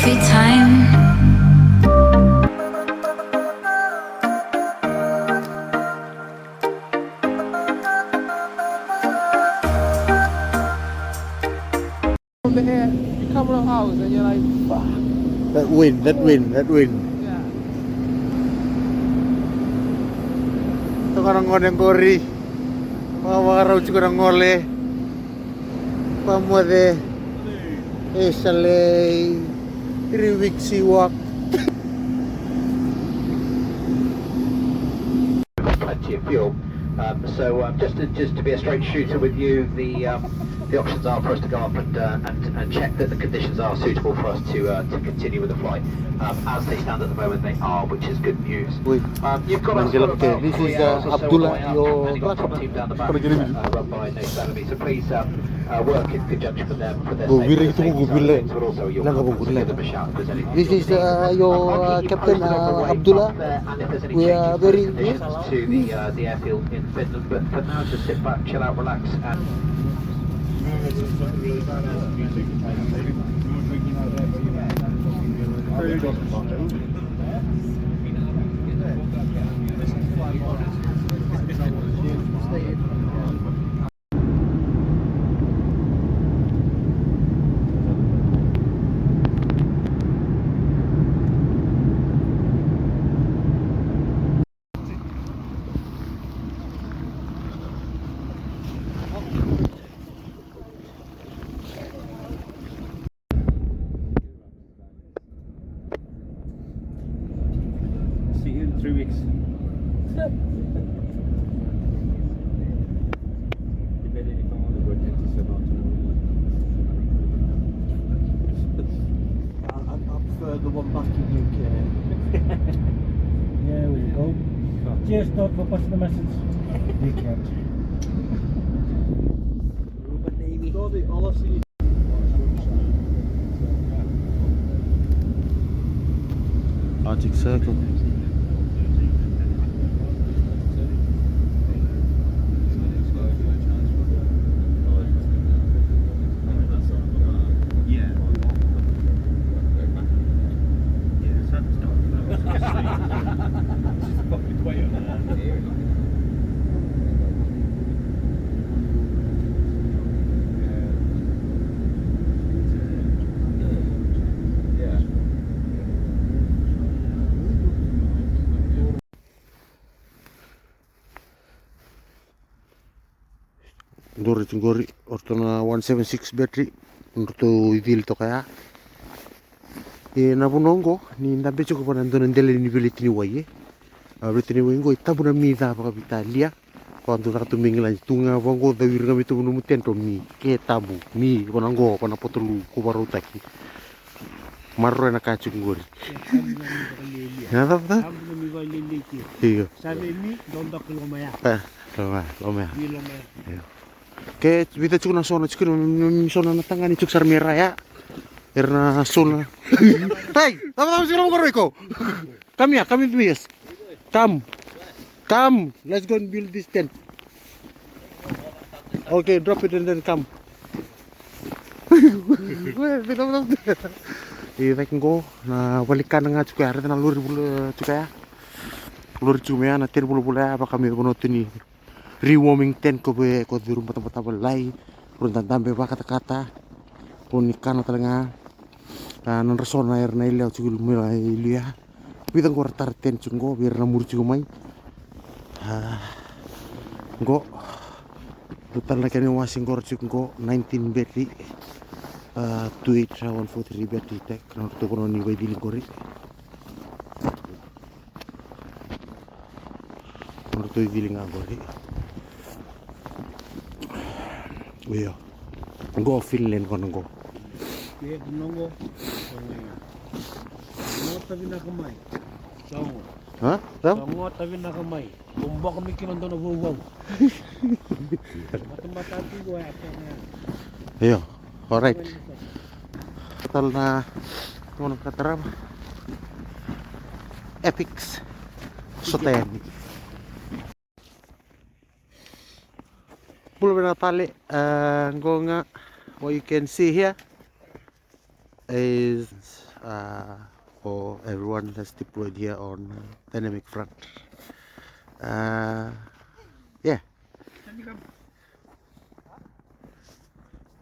every time. From the air, you come to the house and you're like, fuck. That wind. Yeah. Ito ka nang ngoneng gori. Mawaraw ko nang ngole. Pamode. Esale. 3 weeks walk. Plenty of fuel. So just to be a straight shooter with you, the options are for us to go up and check that the conditions are suitable for us to continue with the flight. As they stand at the moment, they are, which is good news. Wait, You've got us Manjelak, for about this 3 is, hours or so Abdullah, on the way up, your and you've got a top class- team down the back, Pernah jadi begini? run by Nate Salami. So please work in conjunction with them for their Oh, safety, wiring itu safety mobil side of lah. things, but also your Lang comfort. ako So gula. give them a shout if there's anything This you is need. your I'll keep you captain posted on the way Abdullah. up there, and if there's any We changes are to very the conditions to the airfield in Finland. But for now, just sit back, chill out, relax, and See you in 3 weeks. Depending if I'm on the good dentist or not. I prefer the one back in UK. There we go. Cheers, Todd, for passing the message. Dickhead. All I see Arctic Circle. Gori ortona 176 battery untuk idil to kaya na punongo ni ndabe choko pa nandun ndele ni bilit ni waye abrit ni wengo itabuna mida pa kapitalia quando nakatumingin lang tunga wango dawir kami tu bunu tento mi ke tabu mi konango kona potulu ko barutaki marro na kachung gori nada ta iyo Sabi ni, don't talk to Lumaya. lomea Ni Lumaya. ke bita chukuna sona chukuna sona na tangani chuk sarmera ya erna sona hey tama sila mo ko come here come with me yes come let's go and build this tent okay drop it and then come I go na balikan nga chukaya reta na luri bulu chukaya luri chumaya na tir bulu bulu apa kami kono tini rewarming tent ko be ko di rumah tempat balai runtan tambe ba kata-kata pun ikan talaga nan resona air na ilia chugul mila ilia bidang ko tar tent chungo biar na murci kumai go total na kani wasing gor chungo 19 battery 143 battery tek kan to kono ni way diling gori menurut to diling gori Iya, go Finland kono go. Kaya tinongo. Mo tabi na kamay. Songo. Hah? Tam? Songo tabi na kamay. Kumba kami kinonto na wow. Mata-mata ko ay na. Iya, alright. Total na kono katarab. Epics. Soten. Belum Natale, what you can see here is for everyone that's deployed here on dynamic front. Yeah,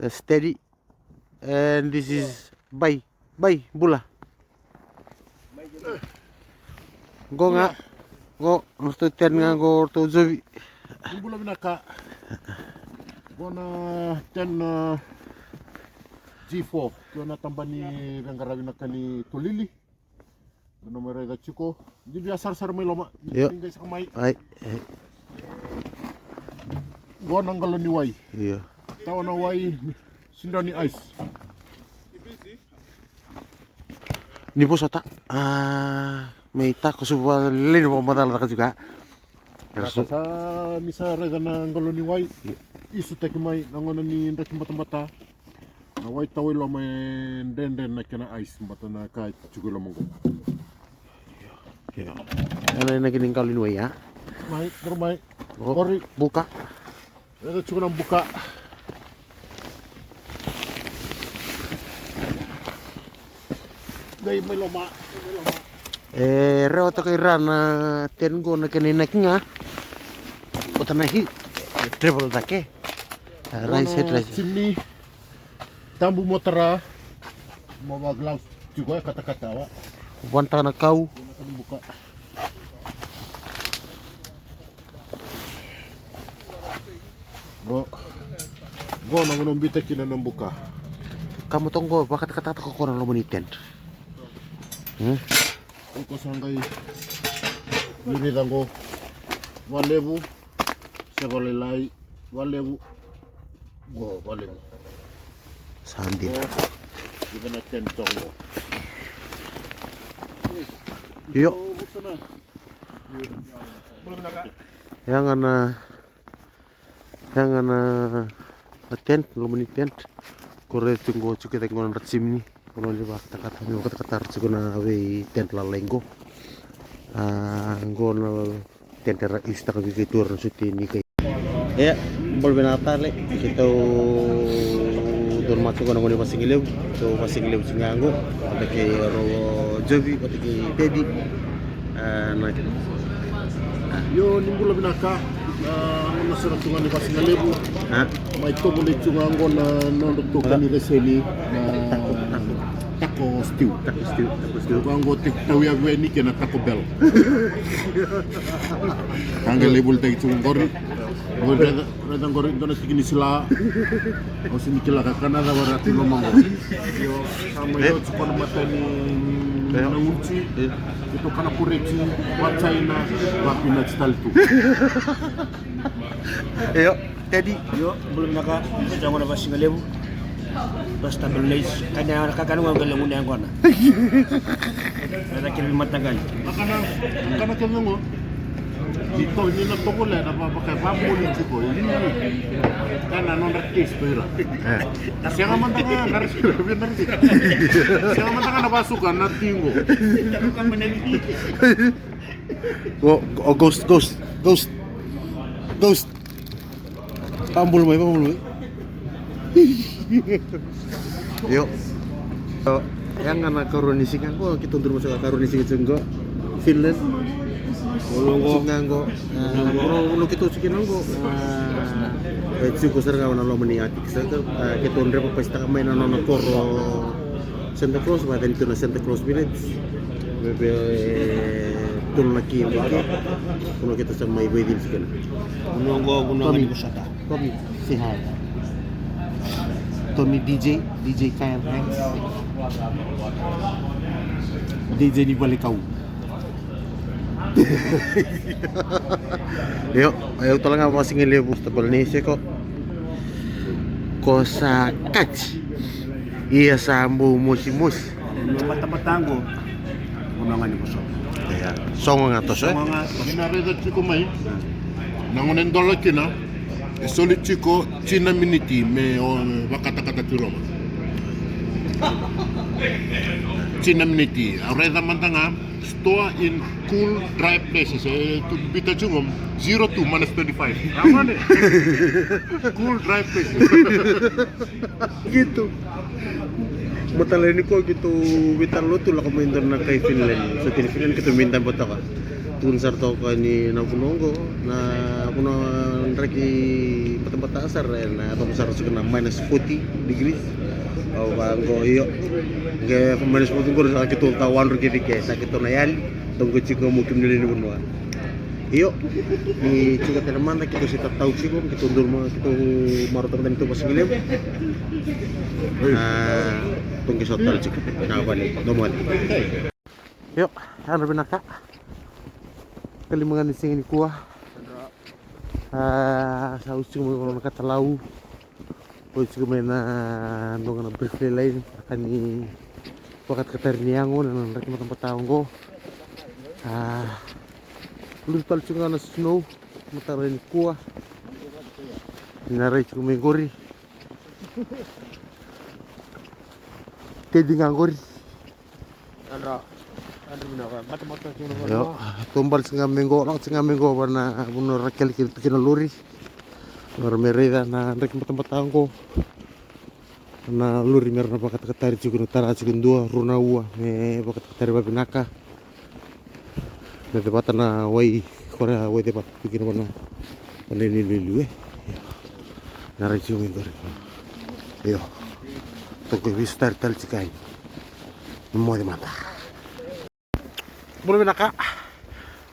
steady, and this is bye bula. Go nga, go to ten nga go to Zovi. Bula binaka. Gona 10 G4 kiona tambani rangarawi nakani tulili. Gona mereka chiko. Jadi asar-asar meloma. Yo. Tinggal samai. Ay, Gona ngalo ni wai. iya. Tawana wai sindani ice. Ni po sota. May tako suba lino po madala ka juga. Sa misa rega na ngalo ni wai. Isu tek mai nangona ni ndak mata-mata. Na wai tawai lo mai den na kena ice mata na ka chugo lo mongo. Iya. Ano na kining kalin way ya? Mai, bermai. Oh, Ori, buka. ada chugo nang buka. Gay may loma. Reo to kay rana ten go na kaninak nga. Utanahi. Travel take. Rice head rice. Sini tambu motera. Mau baglaus juga kata-kata wa. Wanta na kau. Akan buka. Go nang nombita kina nang buka. Kamu tunggu bakit kata ko kono lo tent. Ko sangai ini dango walebu segole lai walebu go walebu Sandin. kita nak centong go Yo. Yang ana tent lo tent. Kore tunggu cukai tak ngono ratsim ni. Kalau ni kata-kata ni kata-kata seguna we tent la lenggo. Ngono tent ra ista ka gitur suti ni kay. Ya, boleh natale kita don masuk ngono ni pasingilew. So pasingilew singango, ada kay ro Jovi, ada kay Teddy. Na yo nimbulo binaka ngono sura tunga ni pasinga lebu mai to mo tunga ngona nondo to kani reseli taco stew ko tek tawi agwe ni kena taco bell angel lebu tek tunga gori reda gori dona sigini sila o sini kila kana da warati no mango yo sama yo tsukona matani nanguchi itu kana kureci wa China wa pina tu. Yo, Teddy. Yo, belum naka jangan apa singa lebu. Basta belais kanya kakanu nggal ngun yang kona. Ada kirim mata gal. Kana kenungo. Dito ni na pokole na pakai bambu ni chiko. Kana non retis pira. Siapa mantanga naris benar sih. Siapa mantanga na pasukan na tingo. Oh, ghost. Pambul mai. Yo. Yang anak karonisi kan kok kita turun masuk karonisi juga Finland. Nganggo nganggo kita cikin nganggo. Cukup serga wana lo meniati kita ndre pa pesta main na koro Santa Claus ba dito na Santa Claus Village. Bebe tulong lagi kuno kita sa may wedding sila. Kuno ngani kusata. Kami say hi. Tommy DJ Kyle Hanks. DJ ni Balikau. Yo, ayaw talaga masing ilibos ta Balnesia ko. Kosa catch. Iya sa musimus. Mata-matango. Kuno ngani kusata. Ya, songo nga to so. Minareda chiko mai. Nangonen dola kina. Soli chiko China miniti me wakata-kata tuloma. China miniti. Areda mantanga store in cool dry places. To bita chungom 02 minus 25. Aman eh. Cool dry places. Gitu. Matala ini ko gitu bitan lo tuh lah kami na kay Finland. So Finland kita minta buat ka. Tun sarto ka ni na kunonggo na kuno reki tempat asar na atau besar suka minus 40 degrees. Oh banggo iyo. Ge minus 40 ko sa kita tawan reki ke sakit to na yan. Tunggu chiko mungkin nilai ni bunwa. Iyo. Ni chika teman kita sita tahu chiko kita undur kita maru teman itu pas ngilem. Tunggu sotal chika. Na balik domon. Yuk, ano binaka? Kalimangan ising ini kuah. Sa using mo nakatalau. O using mo na ndong na briefly lain kani wakat katarniango na nanrek mo tempat taong ko. Lu tal chunga na snow matara ni kuah. Naray chunga may gori. Kedi nga gori. Yo, tumbal singa minggo warna buno rakel kina luri. War mereda na rek tempat taong ko. Na luri merna bakat katari chukun tara chukun dua runa ua me bakat katari babinaka. Na debata na wai korea wai debat bikin warna ini lilu na rek chukun dori. Yo. Tunggu wistar tal cikai. Mau di mata. Boleh nak?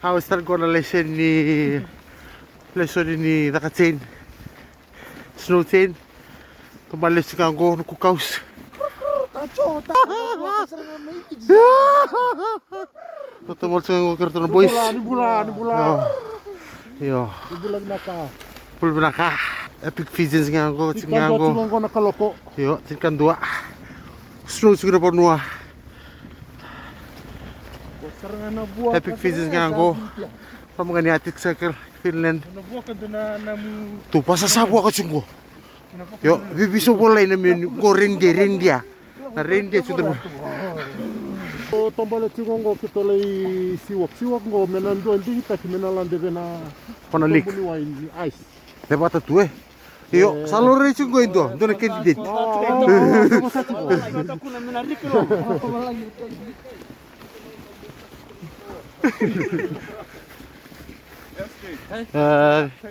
Harus start ko na lesson ini nakachain. Snow chain. Tumalis ka ko nukukaus. Tutumol sa ko karton boys. Ni bulan. Yo. Ni bulan naka. Boleh nak? Epic Visions nga ko, Ikan ko nakaloko. Yo, tingkan dua. Snow siguro po nuwa. Epic Visions nga ko. Pamangani atik sa Finland. Tu pasasabwa ka chungo. Yo, bibiso ko lai namin ko rendia. Na rendia sudah. O tombale chungo kita lai siwak ngo menando ndi kita kimenalande bena. Panalik. Ice. Debata tu Yo, salore chungo indo. Dona candidate.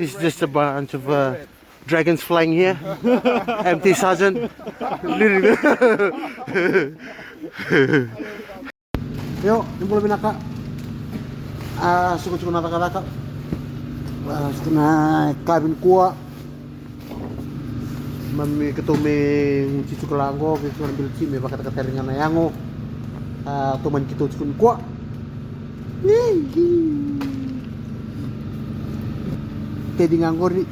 This is just a bunch of dragons flying here. Empty sergeant. Yo, ini boleh binaka. Suku-suku nata-nata. Suku na kabin kuah. Mami ketumi cicu kelanggo, kita ambil cime pakai kateringan nayango. Teman kita cukun kuah. Tedi nganggur ni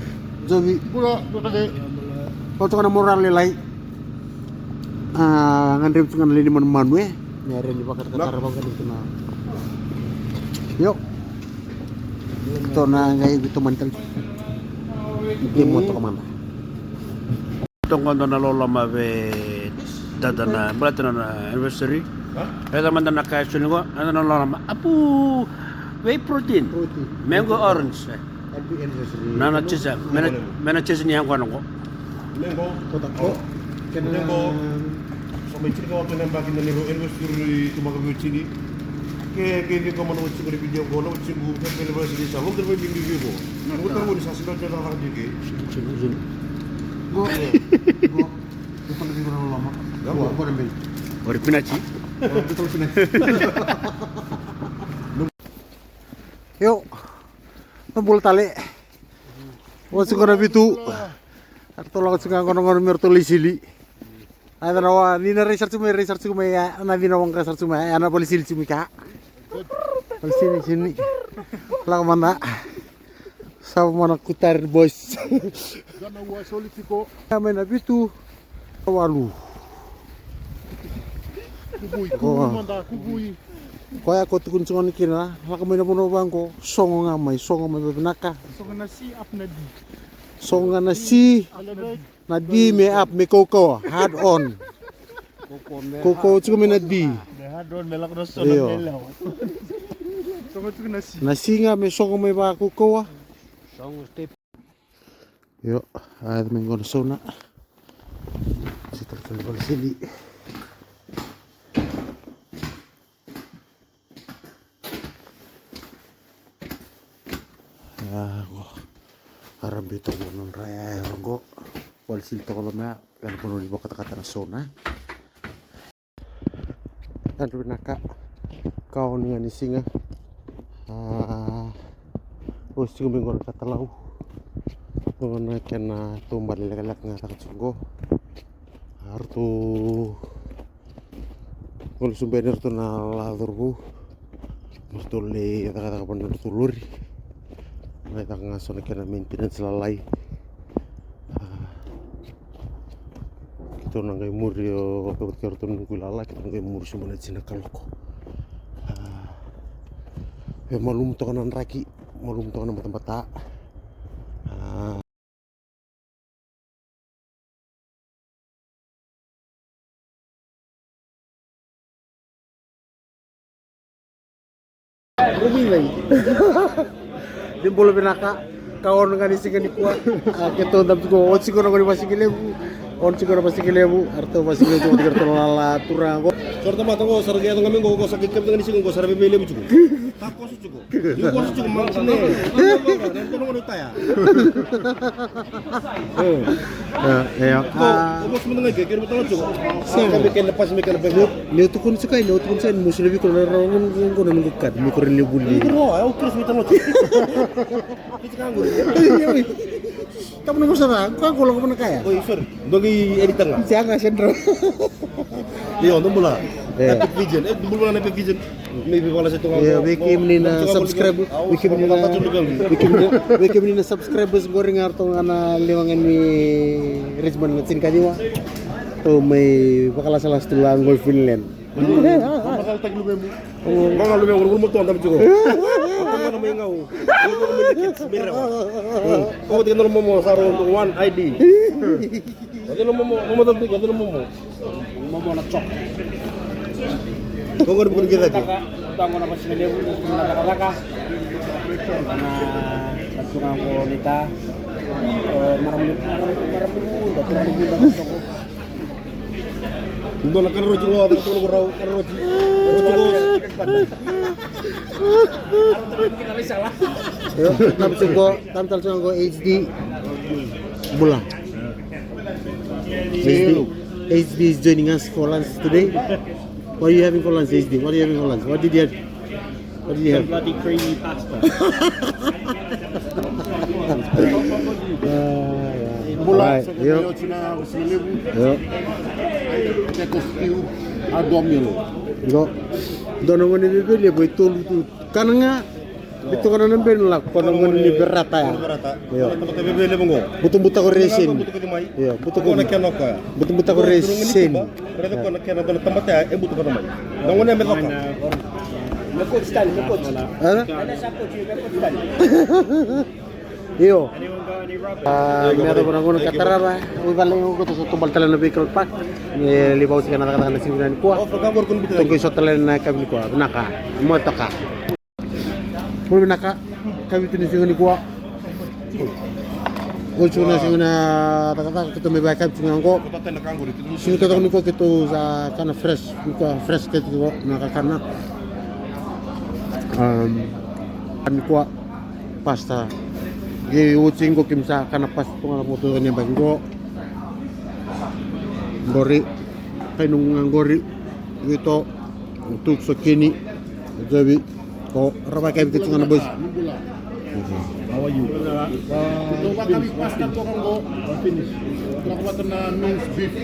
Jovi Pula pakai kau na moral lelai ngandrem cungan lili man we nyari di pakai kata rabang itu na yuk to na ngai gitu mantel iki mo to kamana Tunggu na lola mabe dada na berarti na anniversary. Kaya man na kaya suningo ano na lola ma apu whey protein mango orange. happy anniversary Nana cheese mena cheese ni yangu anoko. Lengo. kotak ko Lengo. Sampai ciri kau kena bagi nani ro anniversary cuma kau ciri. Ke ni kau mana ciri video kau nak ciri kau kan anniversary sama kau terbaik minggu video. Kau tahu ni sasi dah jalan lagi ke. go depan lebih kurang lama gua ambil Ori pinachi. betul sini yuk tombol tali wasi kono bitu tolong sungang kono mertoli sili ada nawa nina research cuma ya nabi nawang research cuma ya anak polisi cuma kak sini lang mana sama mana kutar boys Jangan buat solitiko. kami nabi tu walu Kubui manda kubui. kaya ko tukun sungon kina kami na puno bangko songo ngamai benaka Songa nasi up nadi. songa na si na di me up me koko hard on koko cuma na di Hadron melak dosa Iyo. melaw. Songa tu nasi. nasi nga me songo me ba koko yo ay mengon sona si terkal sini silta kalau mea kan penuh di bawah kata-kata nasona dan naka kau dengan singa sing minggu kata lau dengan kena tumbal lelak ngata sungguh hartu kalau sumber tu na ladurbu mustuli kata-kata benar tulur mereka ngasih kena maintenance lalai kita nanggai mur yo kebetulan kita nunggu lala kita nanggai mur semua di sini kalko ya malum to kanan raki malum to kanan tempat tak Rumi lagi dia boleh benaka kawan dengan isi kan dikuat kita untuk go otsi kono kono masih gilebu on si kono masih gilebu arto masih gilebu tiga ratus lala turang go sorta mata go sarga yang kami go sakit kami dengan isi go sarga beli cukup tak kos cukup you kos cukup macam ni dan kono kono taya bos menengah ke kira betul cukup kami kan lepas mereka lepas leu tu kun sukai leu tu kun sen musuh lebih kono rongon kono nunggukat mikor lebu li oh aku terus minta lo kita nganggur kamu nomor sana kau kalau kamu kaya oh Ifer bagi editor lah siapa sendro iya untuk bola Epic Vision dulu bola Epic Vision maybe bola satu ya wiki menina subscribe wiki menina subscribers goreng arto ngana lewangan ni Richmond ngecin kadiwa to may bakal salah setulang gol Finland bakal tag lu memu mga lumeng urmo to andam cukup ano may ngau ko mo dikit mira ko di no mo saro one ID ko no mo to di no mo na chok ko ko bukan kita ki Tango na pas nila na nakaka na patungan ko nita marami Ndo na karo jingo ada to raw karo tam sunggo HD bola HD is joining us for lunch today. What are you having for lunch, HD? What are you having for lunch? What did you have? What did you have? Bloody creamy pasta. bola Right, sa yo. kayo China silibu Yo, teko stew adomilo go. Dono ngoni bibili boy tulu tu. Kananga itu kana nambe nolak kono ngoni ni berata ya. berata Yo. tempat bebele mo ngo Butu-buta ko resin. butu ko mai Yo, butu ko ko na keno ko ya butu-buta ko resin. Reda ko na keno doon tempat ya butu ko mai nang wala meto ka Lekut style, lekut. Ano? Ada siapa cuy, lekut style. Iyo. Anyone got any rubbish? Meron ko na ko nagkatarara. Uy, balang ko to sa tumbal talan na vehicle park. Libaw siya nakakatakan na simulan ko. oh pagkabor kun bitu Tunggu sa talan na kami ko. Naka. Moto ka. Muli naka. Kami tu ni singa ni ko. Uy, na singa na takata kita may backup singa ko. ko tatay na kanggo dito Singa tatakon ko kito sa kana fresh. Ko fresh kito ko nakakana. Kami ko pasta. Gi ucing ko kimsa kana pas tunga mo to ni banggo. Gori kay nung gori ito tuk so kini jabi ko raba kay bitu nga boys. how are you ito ba kami pasta to kang go finish nakawatan na minced beef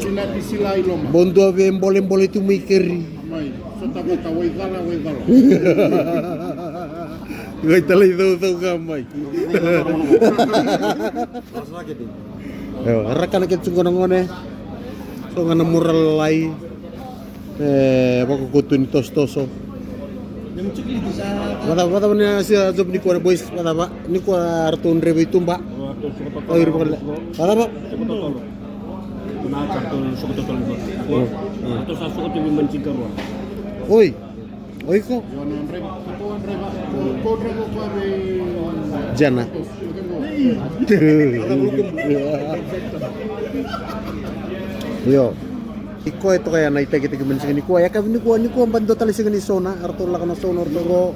pinati sila iloma Bondo ave mbole tu mikeri. may so tapos way gala Gay talay daw gamay. Yo, rakan ket sungko ngone. So ngana mural lai. Bako kutun tostoso. Wata na siya job ni ko boys, wata ba? Ni ko artun rebe tumba. Oh, iri ko. Wata ba? Kunacak to suko to tolong. To sa suko to mancing karo. Oi. Oi ko. yon andre ko rebo ko may Jana. Yo. Iko ito kaya naitagit man sa ko. Ya kami ni ko ang bando tali sa ni Sona, Arthur la kana Sona Arturo,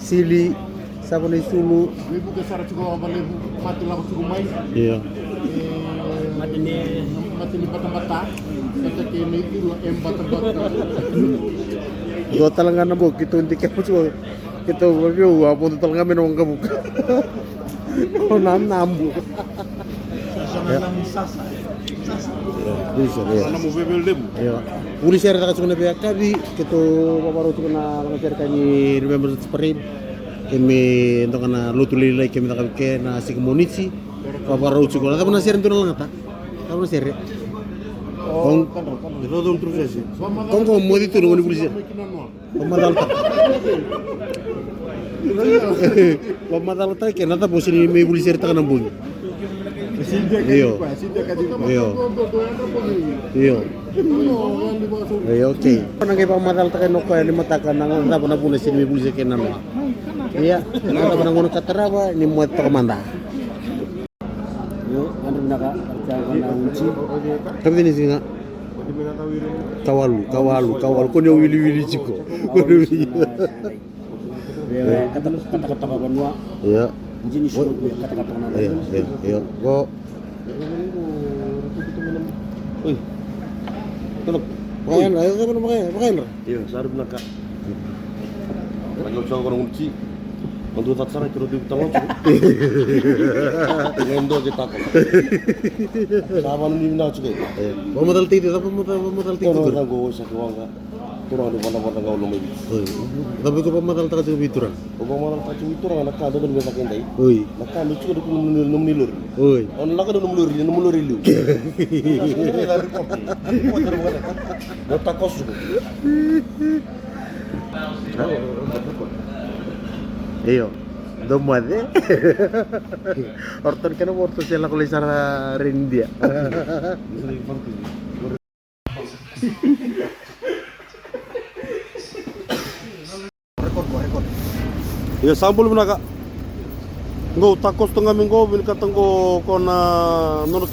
Sili, sa ko ni Sulu. libu ke sara chugo ba libu mati la ko chugo mai Iya. Mati ni mati di mata-mata. Kata kini itu bata-bata. Gua talangan na bo, kito hindi ka po siya. Kito, wapyo, wapon talaga minawang kabuk. Oh, nambu. Bisa, ya. Sana mau bebel dem. Ayo. Uli share ta kasuna biya kabi kito paparo ko na share kani remember sparin. Kami ento kana lutulilay kami ta ke na si komuniti. Paparo ko na tapos na share ito lang ata. Tapos na share. Kung ito dong terus sih. Kung mo dito no uli share. Pamadal ta. Pamadal ta ke na tapos ni may uli share ta kana bun. Iyo. Iyo. Iyo. Iyo, okay. Nang ibang madal ta kano ko ni matakan nang na na pula sin mi bulse kenan. Iya, nang na ngono katarawa ni mo to komanda. Yo, ano naka artiyan na unci. Tapi ni singa. Kawalu. Ko nyo wili chiko. Kata-kata banua. Iya. Jenis kata-kata na. Iya. Go. Uy. Tulog. Makain, ayo ka makain. Iya, sarap na ka. Lagi usaha ko ng unci. Mandutat sana itu di utang langsung. Ngendo kita ko. Sama ni na juga. Pamadal tito, pamadal tito. Ko na go sa kuwanga. Turang di mana-mana gaul lumay. Tapi ko pamadal ta kasi bituran. O ba mo ta itu orang nak ada dengan sakin dai. Uy. Nak lucu ko num nilur. Uy. On laka num nilur ilu. Bota kos ko. Iyo. Domade. Orton kana orto sila ko sa Rindia. Ya sampul mana kak? Ngo takos tengah minggu bin katenggo kona nono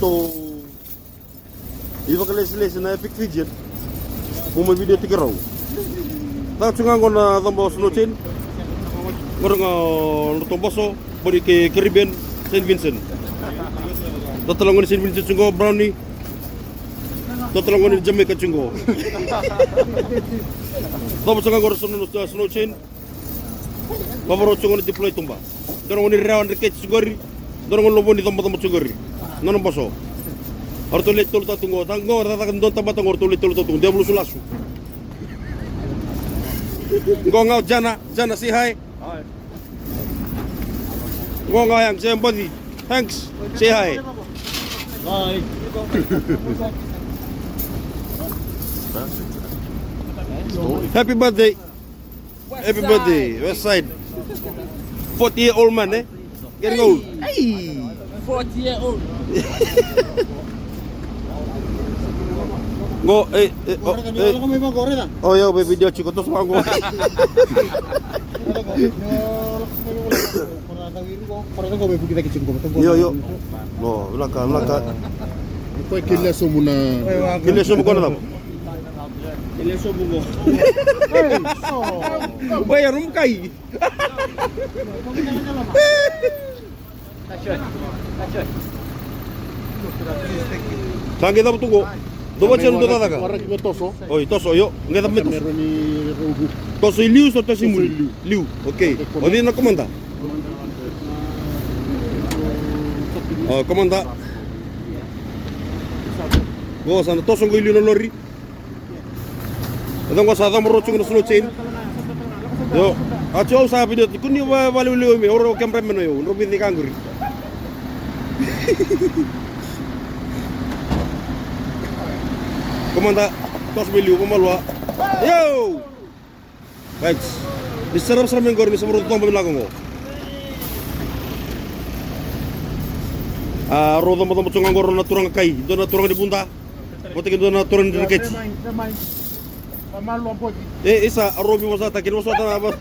iba kales na epic fidget. Buma video tikaraw. Tak cunga kona tambo snochin. Ngorong noto boso bari ke Caribbean Saint Vincent. Tatalongon Saint Vincent cungo brownie. Tatalongon Jamaica cungo. Tambo cunga ngorong snochin. Paboro chungo ni deploy tumba. Dorong ni rawan reket sugori. Dorong lobo ni tomba sugori. Nono boso. Orto let tol tatungo. Tango ratakan don tamba tango orto let tol tatungo. Dia bulu sulasu. Ngongau jana say hi. Hi. Ngongau yang somebody. Thanks. Say hi. Bye. Happy birthday. Happy birthday. West side. 40-year-old man, eh? Getting old. Hey. 40-year-old. Go, oh ya, video chico terus mau. Yo. No, belakang. Apa kila sumuna? Kile sumu kono tamo. Ele sobungo. Boy, rum kai. Sangi tamo tunggu. Dua jam tu tak ada. Warak betoso. Oh, toso yo. Nggak tamo toso. Meron ni Ruhu. Toso liu so toso liu. Okay. Odi na komanda. Oh, komanda. Go sana toso ngo liu no lori. Adang ko sa damo rochung no chain. Yo, acho sa video kuni wali mi oro cameraman yo, no bini kanguri. Komanda, tos beliau pemalua. Yo, baik. Diserap-serap menggor ni semua rotong belakang ko. Roda mo tamo tungang gor na turang kai, do na turang di punta. Bote do na turang di kech. Isa arobi mo sa takin mo sa ta ba.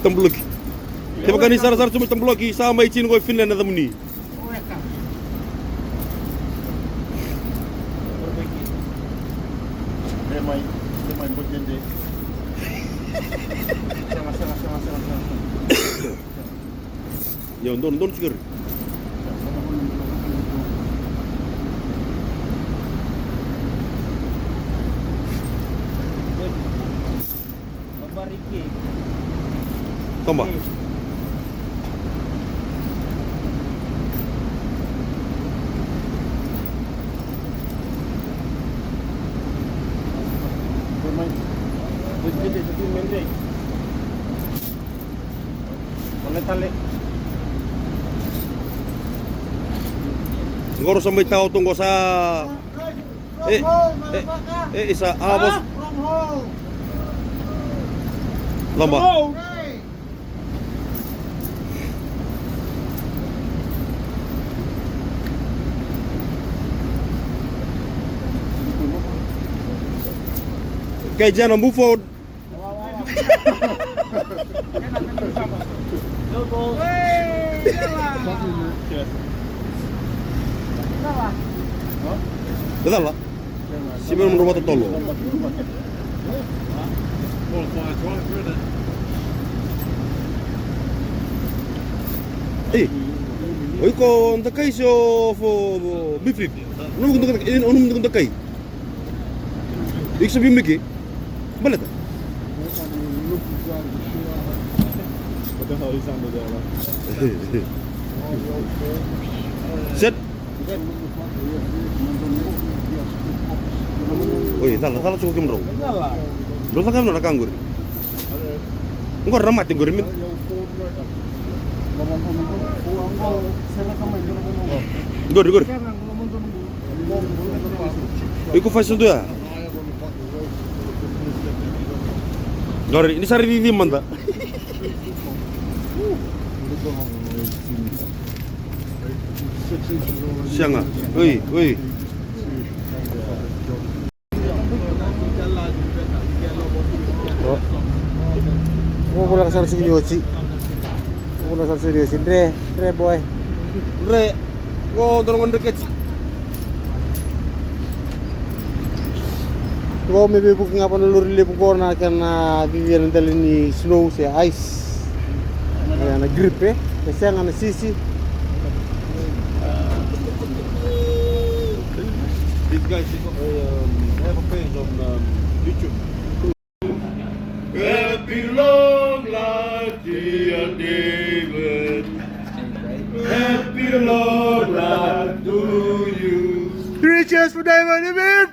Temblok. Kaya kan isar-sar cuma temblok sama icin ko Finland na tamuni. Demai bojende. Yo, don siguro. Toma. Ngoro sampai tahu tunggu sa isa abos lama kayak jangan move forward. Betul lah. Si belum rumah tertolong. Oi ko ntakai sio fo biflip. Nung ntakai. Ik sabi miki. Balata. Set. Oi, salah cukup kemro. Lo kan nak kanggur. Engkau ramat nggur min. Gor. Iku fashion tu ya. Gor, ini sari di mana? Siang ah. Oi. Mau pulang ke sana sini Oci. Dre boy. Dre, kau tolong deket. Kau maybe booking apa nalur lipu corner karena Vivian dali ni snow se ice. Na grip kasi ang na sisi. These guys have a page on YouTube. Happy long life, dear David. Happy long life to you. 3 cheers for David, David.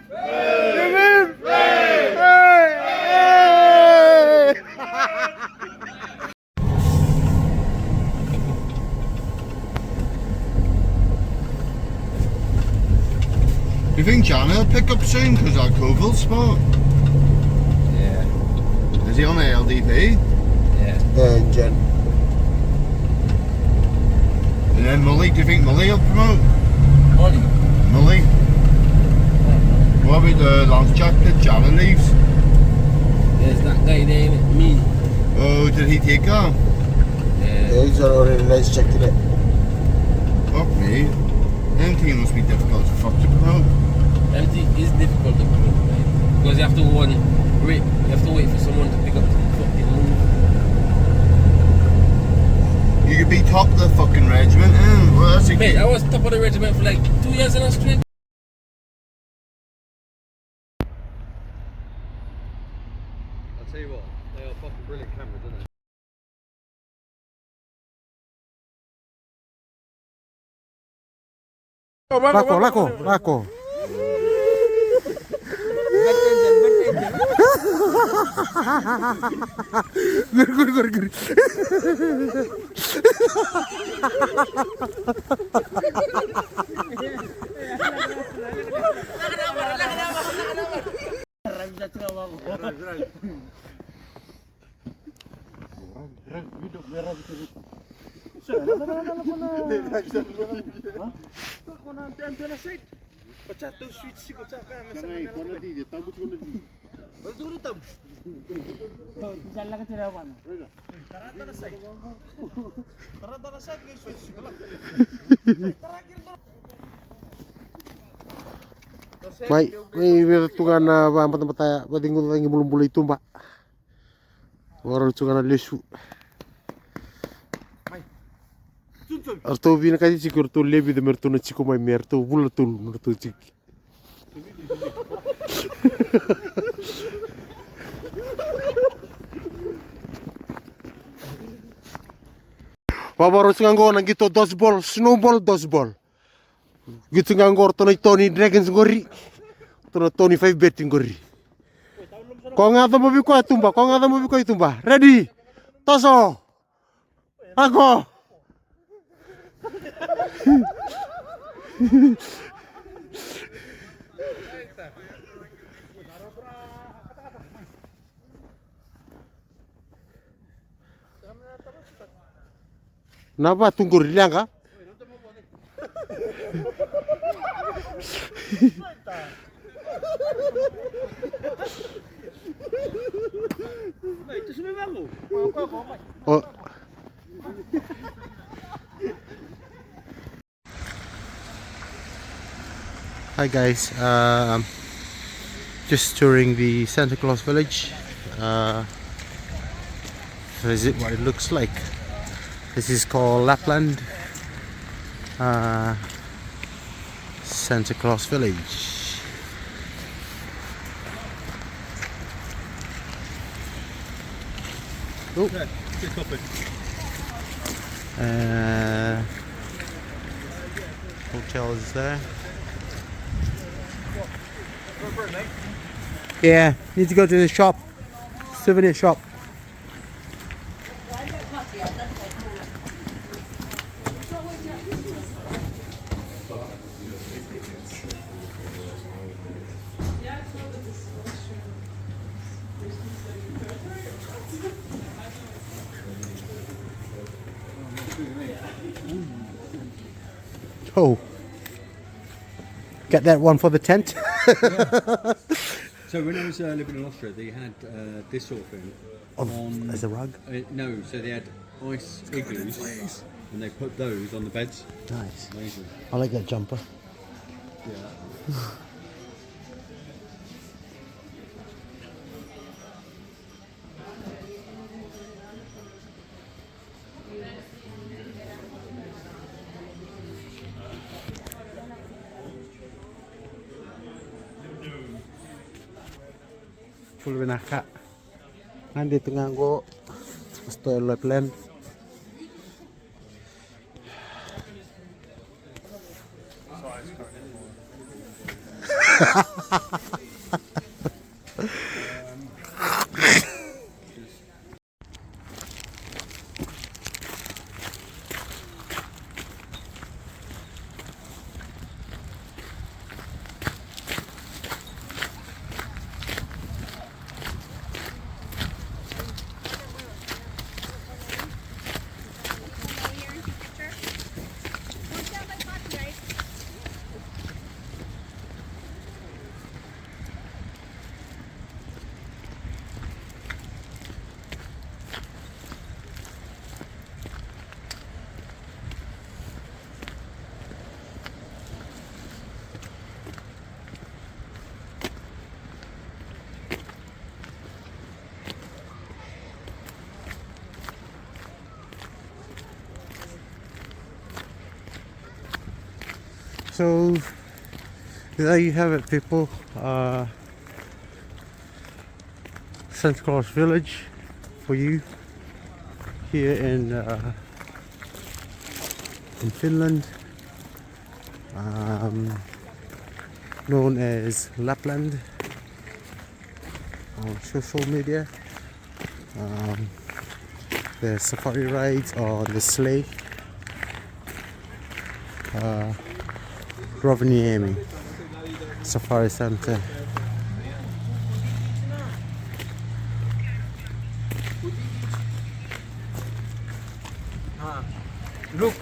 You think Jana will pick up soon because our Coville spot? Yeah. Is he on a LDP? Yeah. Jen. And then Mully, do you think Mully will promote? Ollie. Mully? What about the last chap that Jana leaves? There's that guy there, me. Oh, did he take her? Yeah. He's already nice checking it. Fuck me. MT must be difficult to fuck to promote. Empty is difficult to promote, right? Because you have to wait for someone to pick up the fucking move. You could be top of the fucking regiment, well, that's a Mate, I was top of the regiment for like 2 years in a straight. I'll tell you what, they are fucking brilliant cameras, aren't they? Lako. Gur. Baik, ini tungan tempat saya, batingo lagi belum boleh itu mbak. Orang tungan lesu. Arto vina kadi cikur tu lebi de merto na ciku mai merto bulatul merto cik. Paparos nganggo nang gitu dodgeball, snowball, dodgeball. Gitu nganggo Tony Dragons gori. Tony 5 betting gori. Kau ngata mo biko itumba, kau ngata mo biko itumba. Ready? Toso. Ako. Napa tunggu rilang ka? Oh. Hi guys, just touring the Santa Claus village. This is what it looks like. This is called Lapland Santa Claus village. Oh. Hotel is there. Yeah, need to go to the shop, souvenir shop. Oh, get that one for the tent. So when I was living in Austria, they had this sort of thing on As a rug. no, so they had ice igloos, and they put those on the beds. Nice. Amazing. I like that jumper. Yeah. Full binaka. Nandito nga ako sa toilet land. So there you have it, people. Santa Claus Village for you here in Finland, known as Lapland on social media. The safari rides on the sleigh. Rovaniemi Safari Center. Look.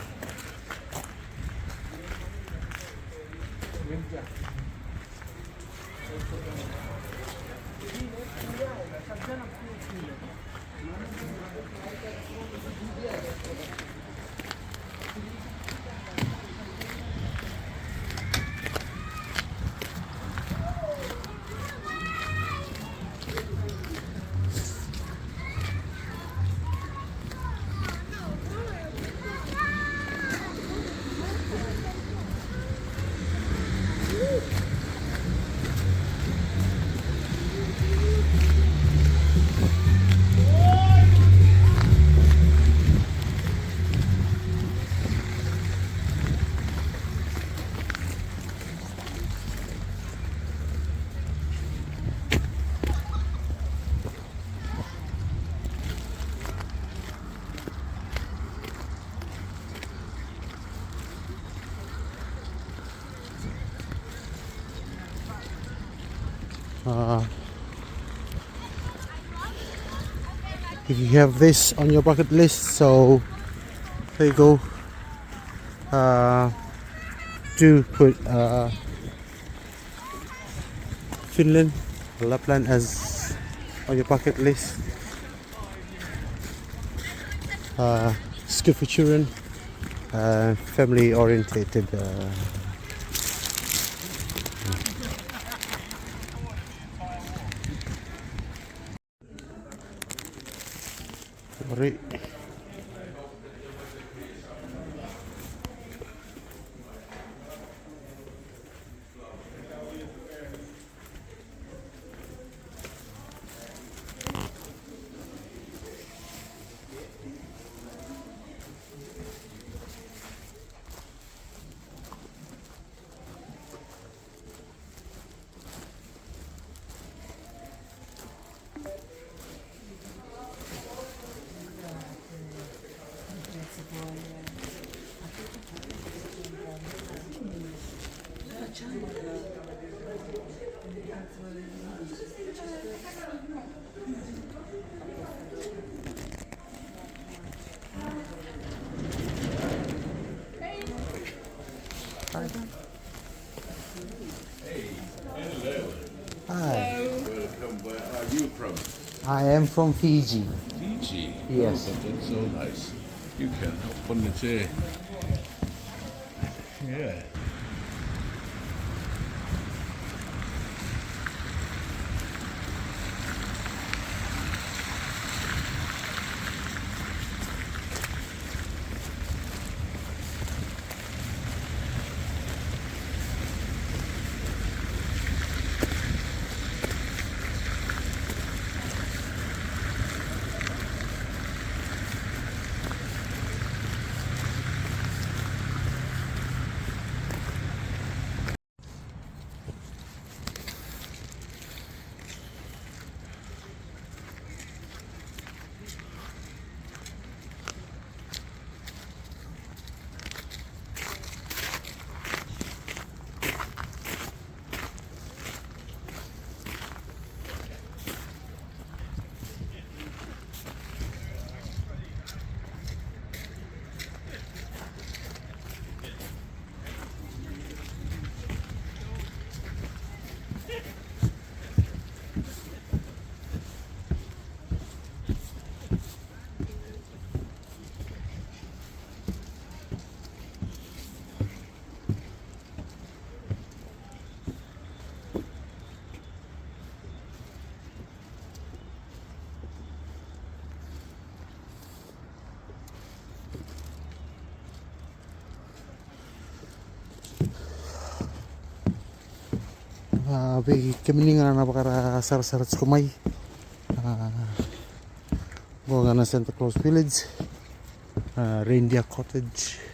If you have this on your bucket list, so there you go. Do put Finland, Lapland as on your bucket list. It's good for children, family orientated. Sorry. Hi. Welcome. Where are you from? I am from Fiji. Fiji. Yes. Oh, that's so nice. You can open the chair. Yeah. Abi keminingan na bakara sar-sarat kumay. Buong na Santa Claus Village, Reindeer Cottage.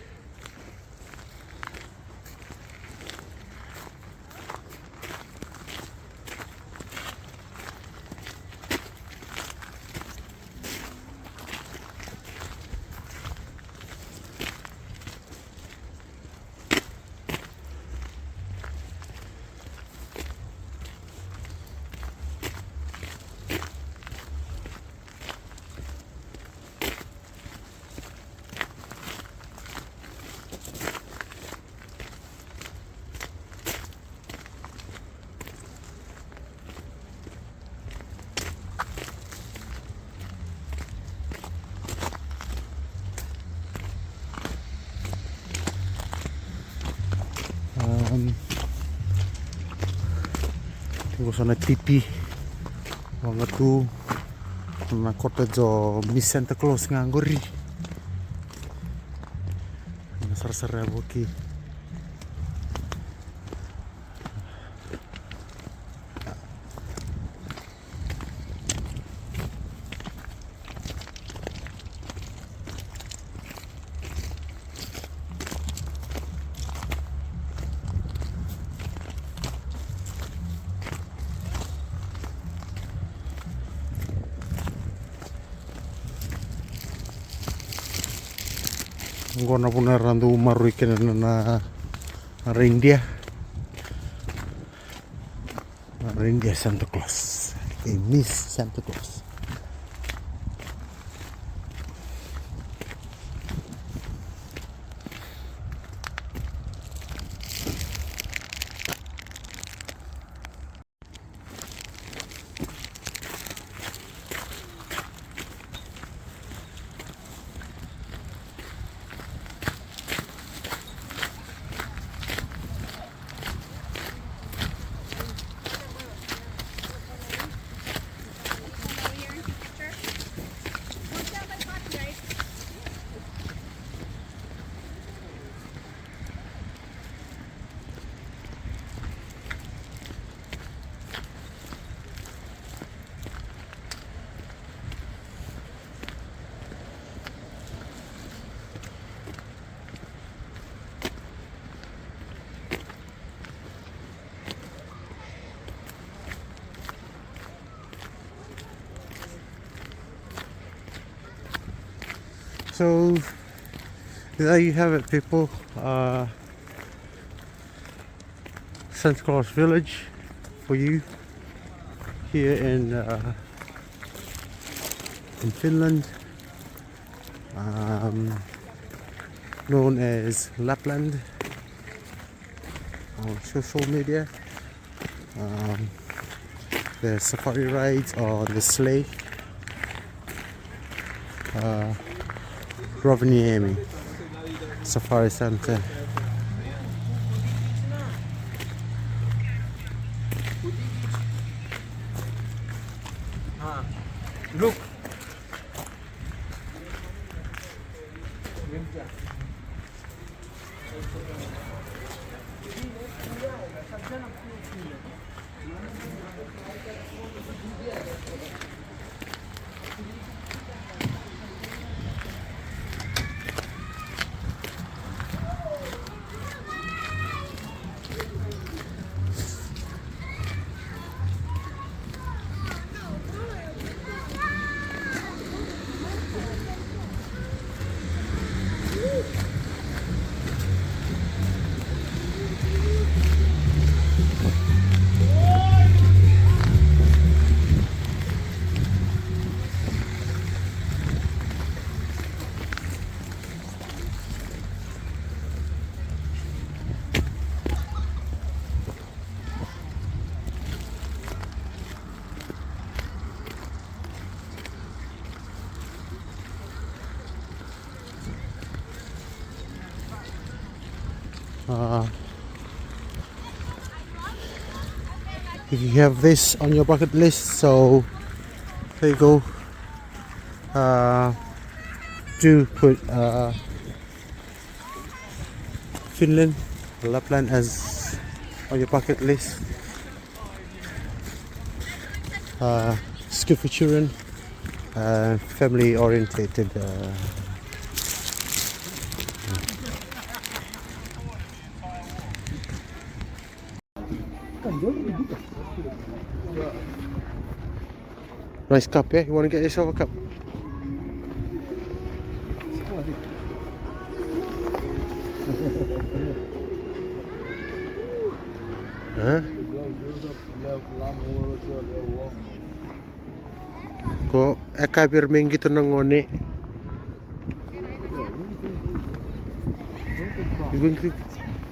Tunggu sana tipi banget tuh na kota jo Miss Santa Claus ngangguri ser-ser boki gona puna randu umaru ikan na reindeer Reindeer Santa Claus. Miss Santa Claus. So there you have it, people. Santa Claus Village for you here in Finland, known as Lapland on social media. The safari rides on the sleigh. Rovaniemi Safari Center. Look. If you have this on your bucket list, so there you go. Do put Finland, Lapland as on your bucket list. It's good for children, family orientated. Nice cup, yeah? You want to get yourself a cup? Huh? Ko ekabir minggu tu nangone.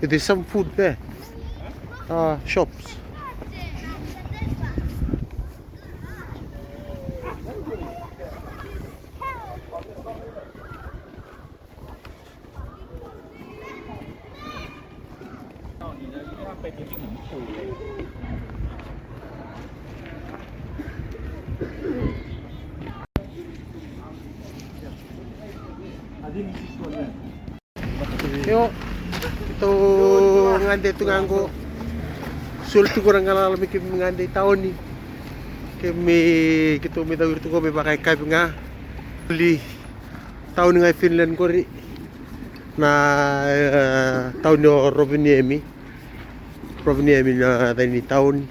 There's some food there. Shops. Yo, itu ngandai tu nganggo. Sulit tu kurang kalau kami ngandai tahun ni. Kami kita minta urut tu kami pakai kayu nga beli tahun ngai Finland kori. Na tahun yo Rovaniemi na tadi tahun.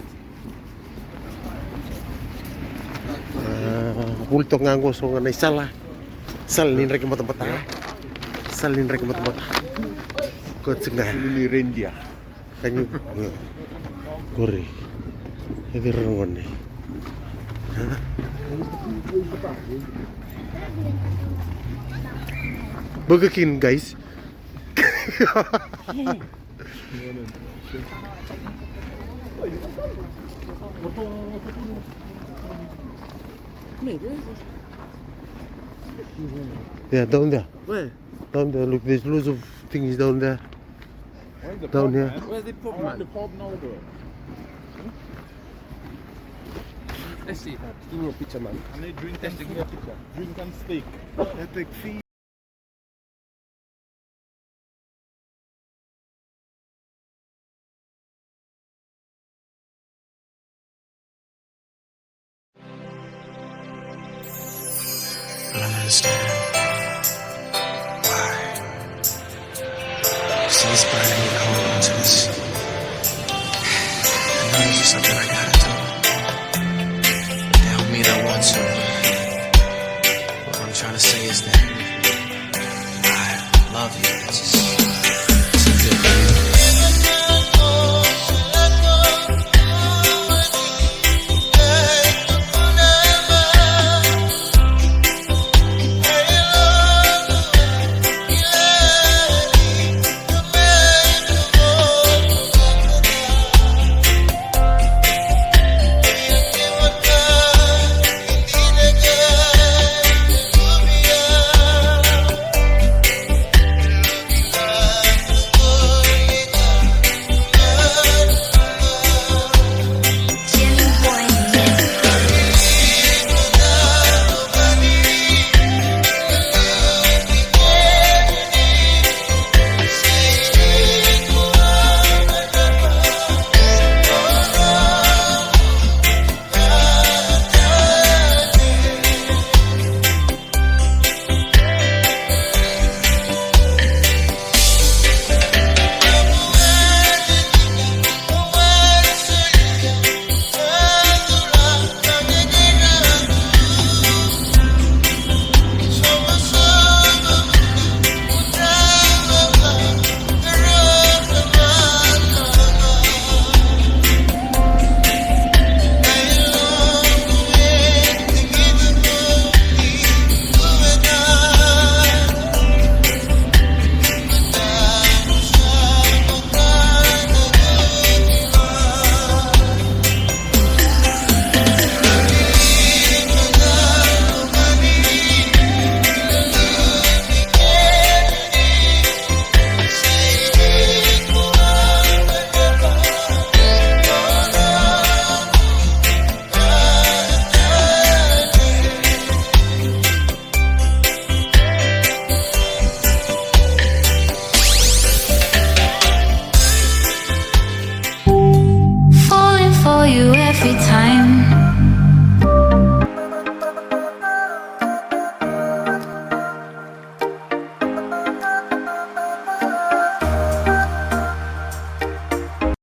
Bulto nganggo so nganai salah. Salin rek tempat-tempat. Salin rek tempat-tempat. Kau cengah Ini Reindeer. kanyu. Kori. Ini rengon nih. Burger King guys. Yeah, down there. Where? Down there. Look, there's loads of things down there. Down here. Where's the pub, man? Let's see. Give me a picture, man. And they drink and drink and steak. Epic feed. I don't understand why. So it's burning me to hold on to this. I know it's just something I gotta do to help me that want to. What I'm trying to say is that